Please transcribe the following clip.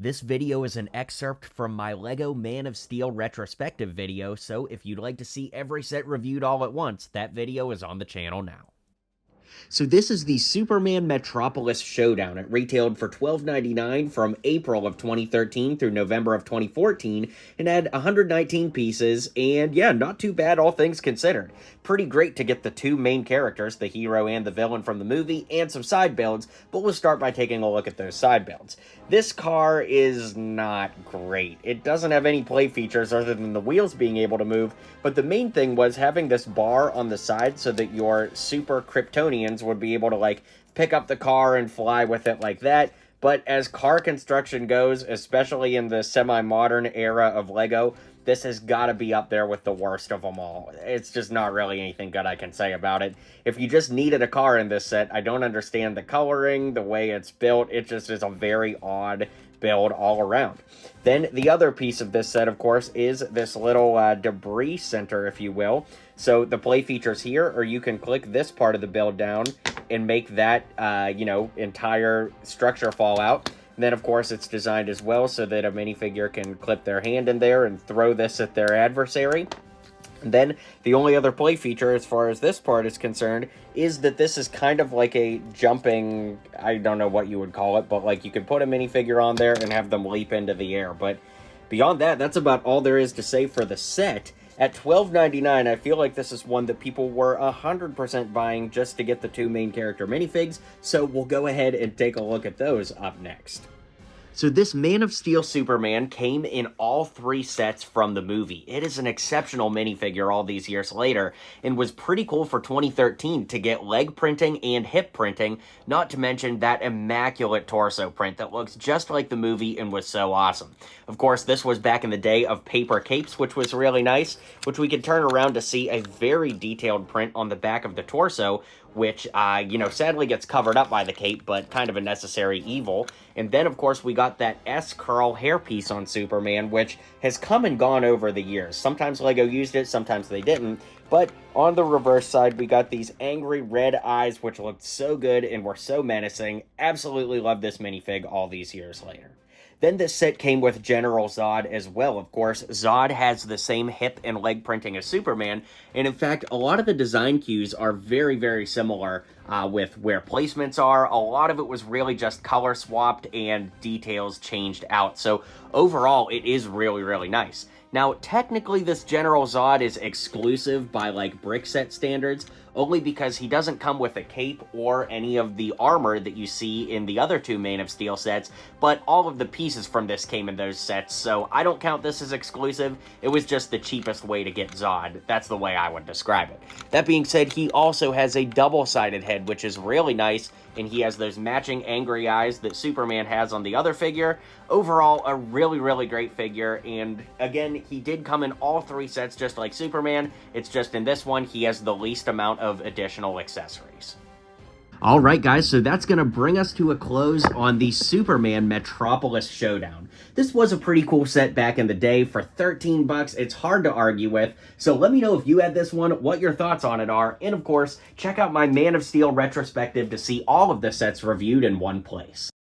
This video is an excerpt from my LEGO Man of Steel retrospective video, so if you'd like to see every set reviewed all at once, that video is on the channel now. So this is the Superman Metropolis Showdown. It retailed for $12.99 from April of 2013 through November of 2014 and had 119 pieces, and yeah, not too bad all things considered. Pretty great to get the two main characters, the hero and the villain from the movie, and some side builds, but we'll start by taking a look at those side builds. This car is not great. It doesn't have any play features other than the wheels being able to move, but the main thing was having this bar on the side so that your super Kryptonians would be able to like pick up the car and fly with it like that. But as car construction goes, especially in the semi-modern era of LEGO, this has got to be up there with the worst of them all. It's just not really anything good I can say about it. If you just needed a car in this set, I don't understand the coloring, the way it's built. It just is a very odd build all around. Then the other piece of this set, of course, is this little debris center, if you will. So the play features here, or you can click this part of the build down and make that, entire structure fall out. And then, of course, it's designed as well so that a minifigure can clip their hand in there and throw this at their adversary. And then, the only other play feature, as far as this part is concerned, is that this is kind of like a jumping, I don't know what you would call it, but like you could put a minifigure on there and have them leap into the air. But beyond that, that's about all there is to say for the set. At $12.99, I feel like this is one that people were 100% buying just to get the two main character minifigs, so we'll go ahead and take a look at those up next. So this Man of Steel Superman came in all three sets from the movie. It is an exceptional minifigure all these years later, and was pretty cool for 2013 to get leg printing and hip printing, not to mention that immaculate torso print that looks just like the movie and was so awesome. Of course, this was back in the day of paper capes, which was really nice, which we could turn around to see a very detailed print on the back of the torso, which, sadly gets covered up by the cape, but kind of a necessary evil. And then, of course, we got that S-curl hairpiece on Superman, which has come and gone over the years. Sometimes LEGO used it, sometimes they didn't. But on the reverse side, we got these angry red eyes, which looked so good and were so menacing. Absolutely love this minifig all these years later. Then this set came with General Zod as well, of course. Zod has the same hip and leg printing as Superman, and in fact, a lot of the design cues are very, very similar with where placements are. A lot of it was really just color swapped and details changed out, so overall, it is really, really nice. Now, technically, this General Zod is exclusive by, like, brick set standards, only because he doesn't come with a cape or any of the armor that you see in the other two Man of Steel sets, but all of the pieces from this came in those sets, so I don't count this as exclusive. It was just the cheapest way to get Zod. That's the way I would describe it. That being said, he also has a double-sided head, which is really nice, and he has those matching angry eyes that Superman has on the other figure. Overall, a really, really great figure, and again, he did come in all three sets just like Superman. It's just in this one, he has the least amount of additional accessories. Alright guys, so that's going to bring us to a close on the Superman Metropolis Showdown. This was a pretty cool set back in the day. For 13 bucks, it's hard to argue with. So let me know if you had this one, what your thoughts on it are, and of course, check out my Man of Steel retrospective to see all of the sets reviewed in one place.